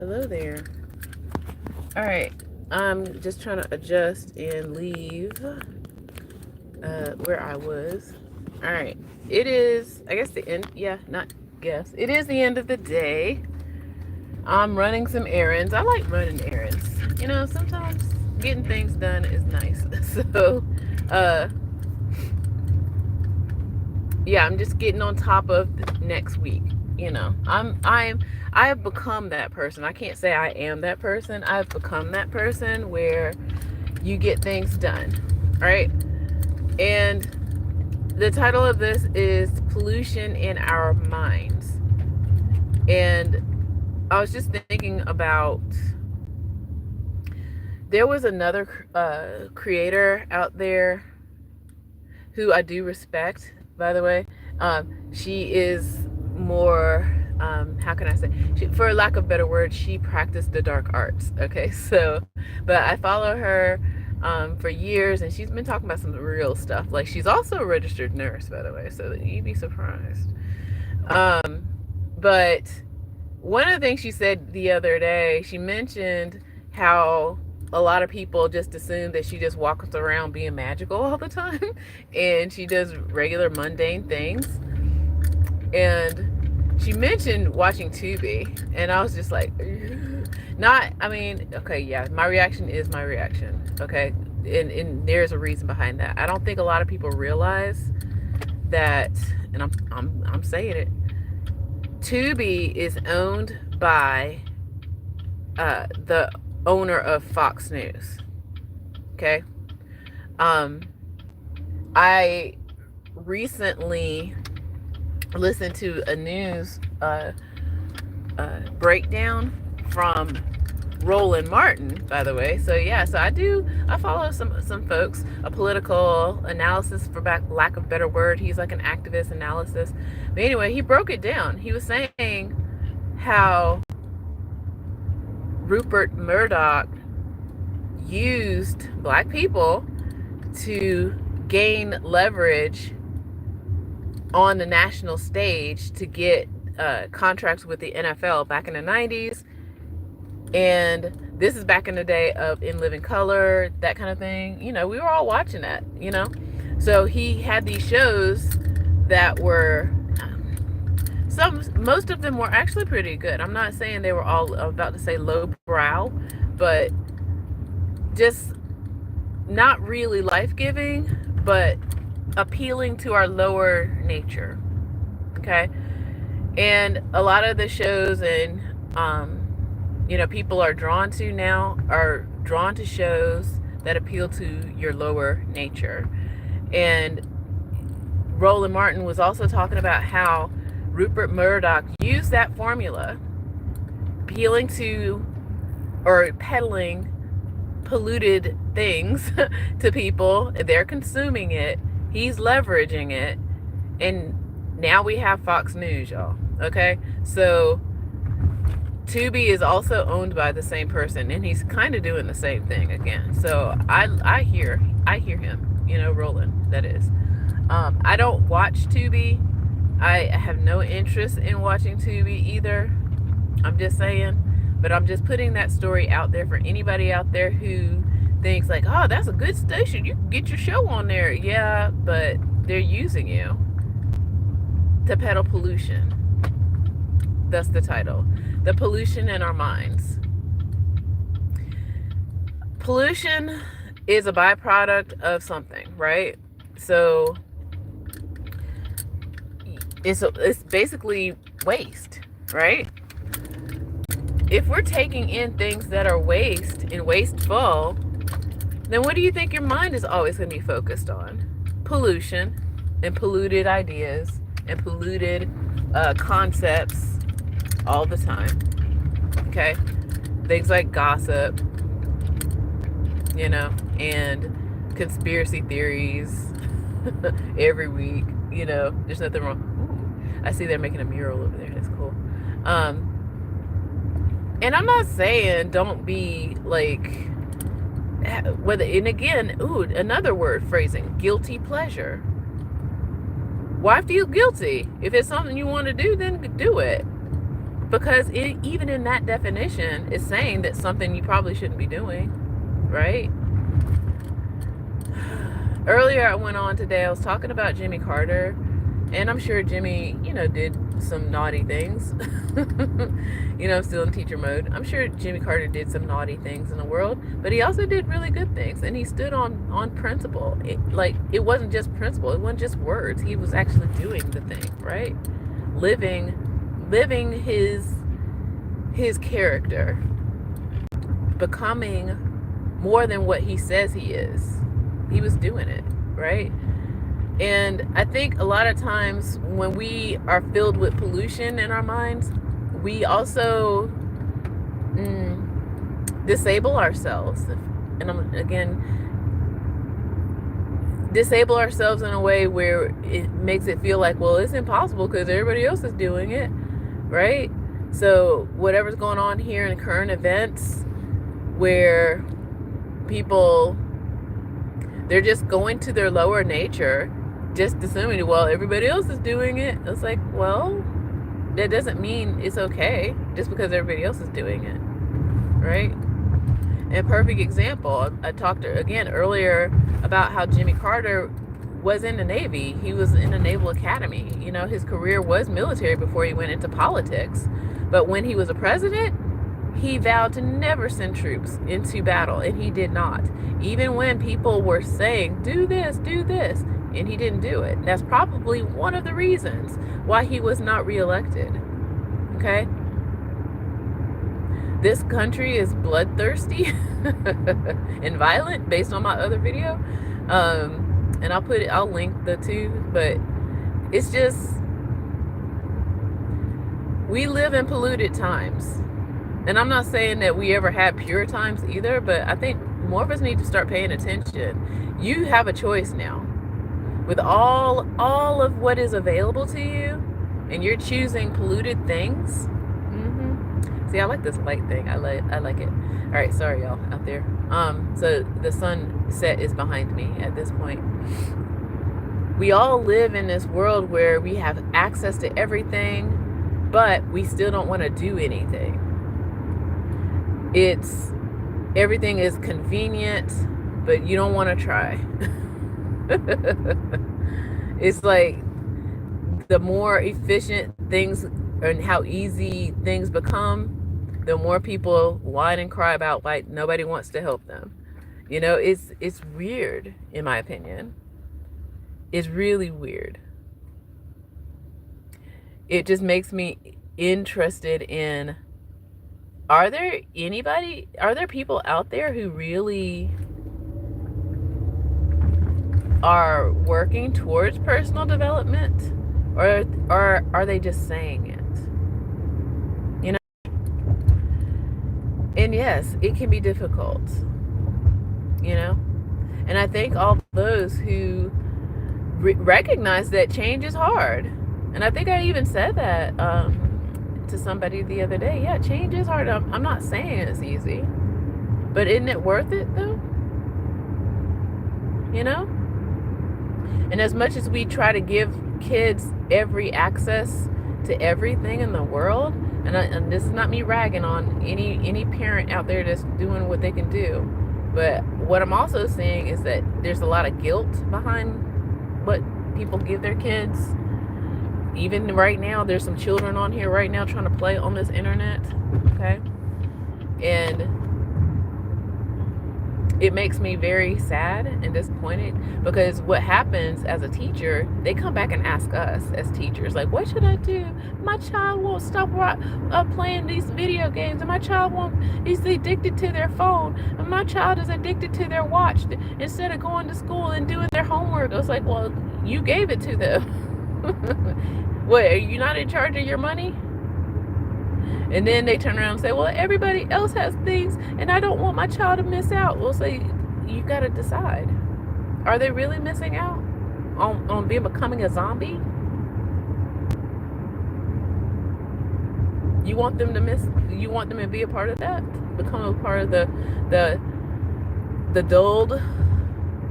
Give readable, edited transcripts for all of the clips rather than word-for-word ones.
Hello there. All right. I'm just trying to adjust and leave where I was. All right. It is, I guess, the end. Yeah, not guess. It is the end of the day. I'm running some errands. I like running errands. Sometimes getting things done is nice. So, uh, yeah, I'm just getting on top of next week. I have become that person. I can't say I am that person. I've become that person where you get things done, right? And the title of this is Pollution in Our Minds. And I was just thinking about, there was another creator out there who I do respect, by the way. She is more, how can I say, for lack of a better word, she practiced the dark arts. Okay, so, but I follow her for years, and she's been talking about some real stuff. Like, she's also a registered nurse, by the way, so you'd be surprised. But one of the things she said the other day, she mentioned how a lot of people just assume that she just walks around being magical all the time and she does regular mundane things. And she mentioned watching Tubi, and I was just like, not, I mean, okay, yeah, my reaction is my reaction, okay? And there's a reason behind that. I don't think a lot of people realize that, and I'm saying it, Tubi is owned by the owner of Fox News. Okay. I recently listened to a news breakdown from Roland Martin, by the way. So yeah, so I follow some folks, a political analysis, for lack of a better word. He's like an activist analysis. But anyway, he broke it down. He was saying how Rupert Murdoch used black people to gain leverage on the national stage to get contracts with the NFL back in the 90s. And this is back in the day of In Living Color, that kind of thing. We were all watching that, So he had these shows that were, most of them were actually pretty good. I'm not saying they were all, I'm about to say lowbrow, but just not really life-giving, but appealing to our lower nature. Okay. And a lot of the shows and people are drawn to shows that appeal to your lower nature. And Roland Martin was also talking about how Rupert Murdoch used that formula, appealing to or peddling polluted things to people. They're consuming it. He's leveraging it. And now we have Fox News, y'all. Okay? So Tubi is also owned by the same person, and he's kind of doing the same thing again. So I hear him, Roland, that is. I don't watch Tubi. I have no interest in watching Tubi either. I'm just saying. But I'm just putting that story out there for anybody out there who thinks like, oh, that's a good station. You can get your show on there. Yeah, but they're using you to peddle pollution. That's the title. The pollution in our minds. Pollution is a byproduct of something, right? So it's basically waste, right? If we're taking in things that are waste and wasteful, then what do you think your mind is always going to be focused on? Pollution and polluted ideas and polluted concepts all the time. Okay? Things like gossip, and conspiracy theories every week. There's nothing wrong. Ooh, I see they're making a mural over there. That's cool. And I'm not saying don't be like, whether, and again, another word phrasing, guilty pleasure. Why feel guilty? If it's something you want to do, then do it. because even in that definition, it's saying that something you probably shouldn't be doing, right? Earlier I went on today, I was talking about Jimmy Carter, and I'm sure Jimmy, did some naughty things. I'm still in teacher mode. I'm sure Jimmy Carter did some naughty things in the world, but he also did really good things, and he stood on principle. It wasn't just principle, it wasn't just words. He was actually doing the thing, right? Living his character, becoming more than what he says he is. He was doing it, right? And I think a lot of times when we are filled with pollution in our minds, we also disable ourselves. And disable ourselves in a way where it makes it feel like, well, it's impossible because everybody else is doing it, right? So whatever's going on here in current events, where people, they're just going to their lower nature, just assuming, well, everybody else is doing it. It's like, well, that doesn't mean it's okay just because everybody else is doing it, right? And perfect example, I talked again earlier about how Jimmy Carter was in the Navy. He was in the Naval Academy. His career was military before he went into politics. But when he was a president, he vowed to never send troops into battle, and he did not. Even when people were saying, do this, and he didn't do it. That's probably one of the reasons why he was not reelected. Okay? This country is bloodthirsty and violent, based on my other video. And I'll link the two, but it's just, we live in polluted times. And I'm not saying that we ever had pure times either, but I think more of us need to start paying attention. You have a choice now. With all of what is available to you, and you're choosing polluted things. See, I like this light thing. I like it. All right, sorry y'all out there. So the sunset is behind me at this point. We all live in this world where we have access to everything, but we still don't want to do anything. Everything is convenient, but you don't want to try. It's like the more efficient things and how easy things become, the more people whine and cry about like nobody wants to help them. It's weird, in my opinion. It's really weird. It just makes me interested in, are there people out there who really are working towards personal development, or are they just saying it? And yes, it can be difficult, and I think all those who recognize that change is hard, and I think I even said that to somebody the other day. Yeah, change is hard. I'm not saying it's easy, but isn't it worth it though? And as much as we try to give kids every access to everything in the world, and this is not me ragging on any parent out there that's doing what they can do, but what I'm also seeing is that there's a lot of guilt behind what people give their kids. Even right now, there's some children on here right now trying to play on this internet, okay? And it makes me very sad and disappointed, because what happens as a teacher, they come back and ask us as teachers, like, what should I do? My child won't stop playing these video games, and my child is addicted to their phone, and my child is addicted to their watch instead of going to school and doing their homework. I was like, well, you gave it to them. What, are you not in charge of your money? And then they turn around and say, well, everybody else has things, and I don't want my child to miss out. Well, say, you got to decide. Are they really missing out on becoming a zombie? You want them to be a part of that? Become a part of the dulled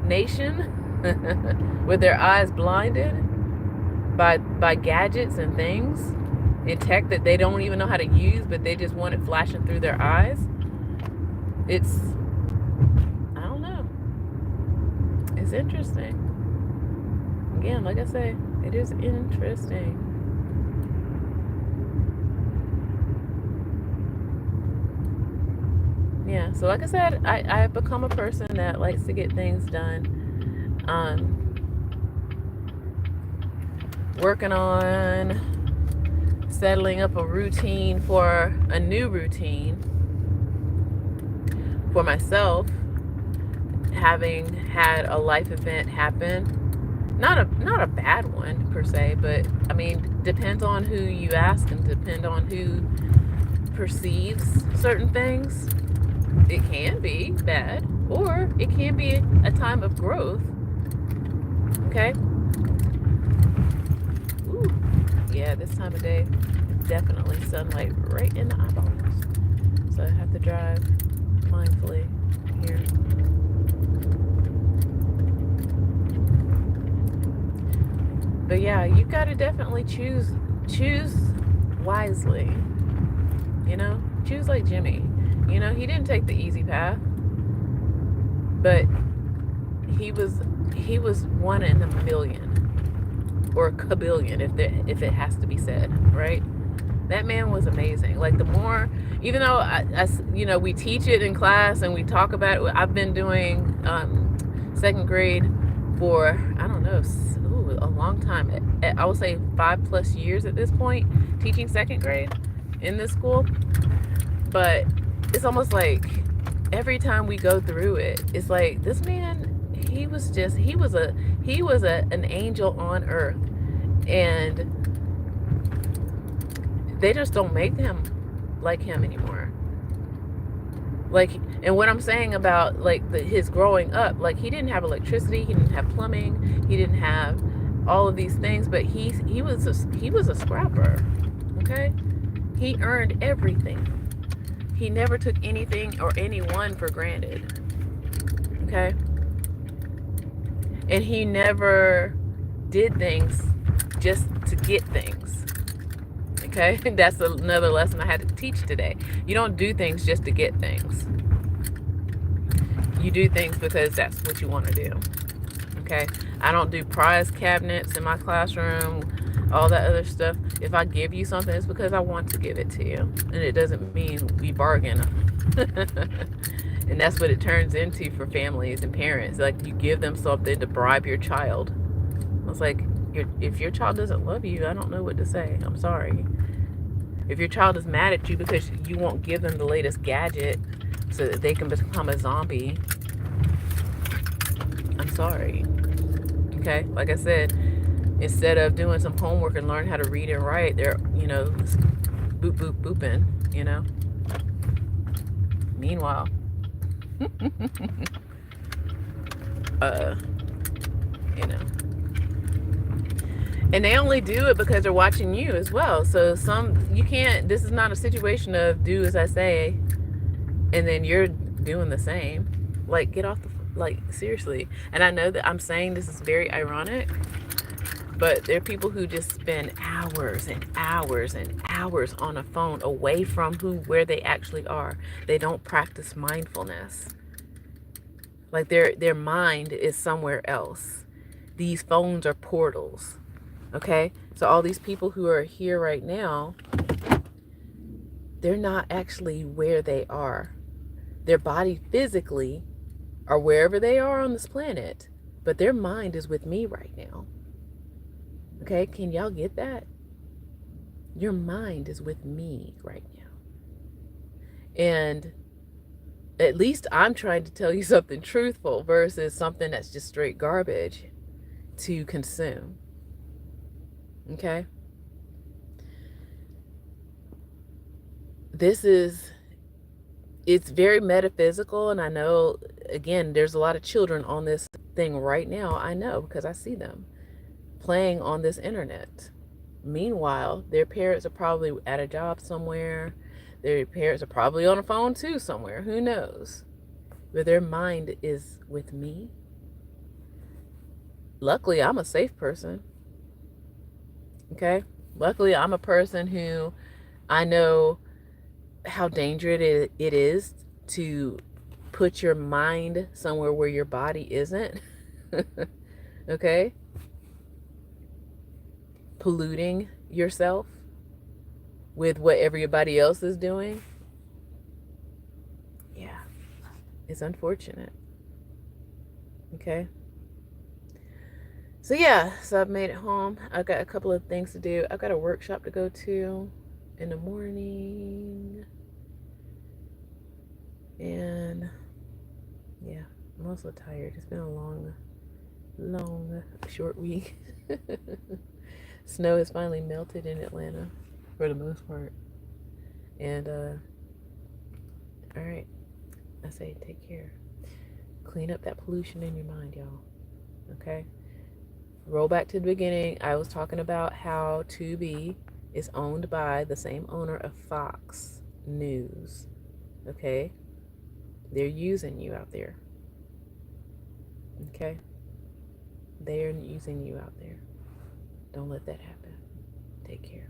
nation with their eyes blinded by gadgets and things? in tech that they don't even know how to use, but they just want it flashing through their eyes. It's, I don't know. It's interesting. Again, like I say, it is interesting. Yeah, so like I said, I've become a person that likes to get things done. Working on settling up a routine for a new routine for myself, having had a life event happen. Not a bad one per se, but I mean, depends on who you ask and depend on who perceives certain things. It can be bad, or it can be a time of growth. Okay? Ooh, yeah, this time of day, definitely sunlight right in the eyeballs. So I have to drive mindfully here. But yeah, you got to definitely choose wisely. You know, choose like Jimmy. You know, he didn't take the easy path, but he was one in a million or a kabillion, if it has to be said, right? That man was amazing. Like, the more, even though you know, we teach it in class and we talk about it. I've been doing second grade for, I don't know, a long time. I would say 5+ years at this point, teaching second grade in this school. But it's almost like every time we go through it, it's like, this man, he was an angel on earth, and they just don't make him like him anymore. Like, and what I'm saying about like his growing up, like, he didn't have electricity, he didn't have plumbing, he didn't have all of these things, but he was a scrapper. Okay, he earned everything. He never took anything or anyone for granted. Okay, and he never did things just to get things. Okay, that's another lesson I had to teach today. You don't do things just to get things. You do things because that's what you want to do. Okay, I don't do prize cabinets in my classroom, all that other stuff. If I give you something, it's because I want to give it to you, and it doesn't mean we bargain. And that's what it turns into for families and parents. Like, you give them something to bribe your child. It's like, if your child doesn't love you, I don't know what to say. I'm sorry. If your child is mad at you because you won't give them the latest gadget so that they can become a zombie, I'm sorry. Okay, like I said, instead of doing some homework and learn how to read and write, they're, you know, boop, boop, booping, you know. Meanwhile, you know. And they only do it because they're watching you as well. So you can't, this is not a situation of do as I say and then you're doing the same. Like, get off the, like, seriously. And I know that I'm saying this is very ironic, but there are people who just spend hours and hours and hours on a phone away from where they actually are. They don't practice mindfulness. Like, their mind is somewhere else. These phones are portals. Okay? So all these people who are here right now, they're not actually where they are. Their body physically are wherever they are on this planet, but their mind is with me right now. Okay? Can y'all get that? Your mind is with me right now. And at least I'm trying to tell you something truthful versus something that's just straight garbage to consume. Okay? It's very metaphysical, and I know, again, there's a lot of children on this thing right now. I know because I see them playing on this internet. Meanwhile, their parents are probably at a job somewhere. Their parents are probably on a phone too somewhere. Who knows? But their mind is with me. Luckily, I'm a safe person. Okay? Luckily, I'm a person who I know how dangerous it is to put your mind somewhere where your body isn't. Okay? Polluting yourself with what everybody else is doing. Yeah, it's unfortunate. Okay? So yeah, so I've made it home. I've got a couple of things to do. I've got a workshop to go to in the morning. And yeah, I'm also tired. It's been a long, short week. Snow has finally melted in Atlanta for the most part. And all right, I say take care. Clean up that pollution in your mind, y'all. Okay? Roll back to the beginning. I was talking about how Tubi is owned by the same owner of Fox News. Okay? They're using you out there. Okay? They're using you out there. Don't let that happen. Take care.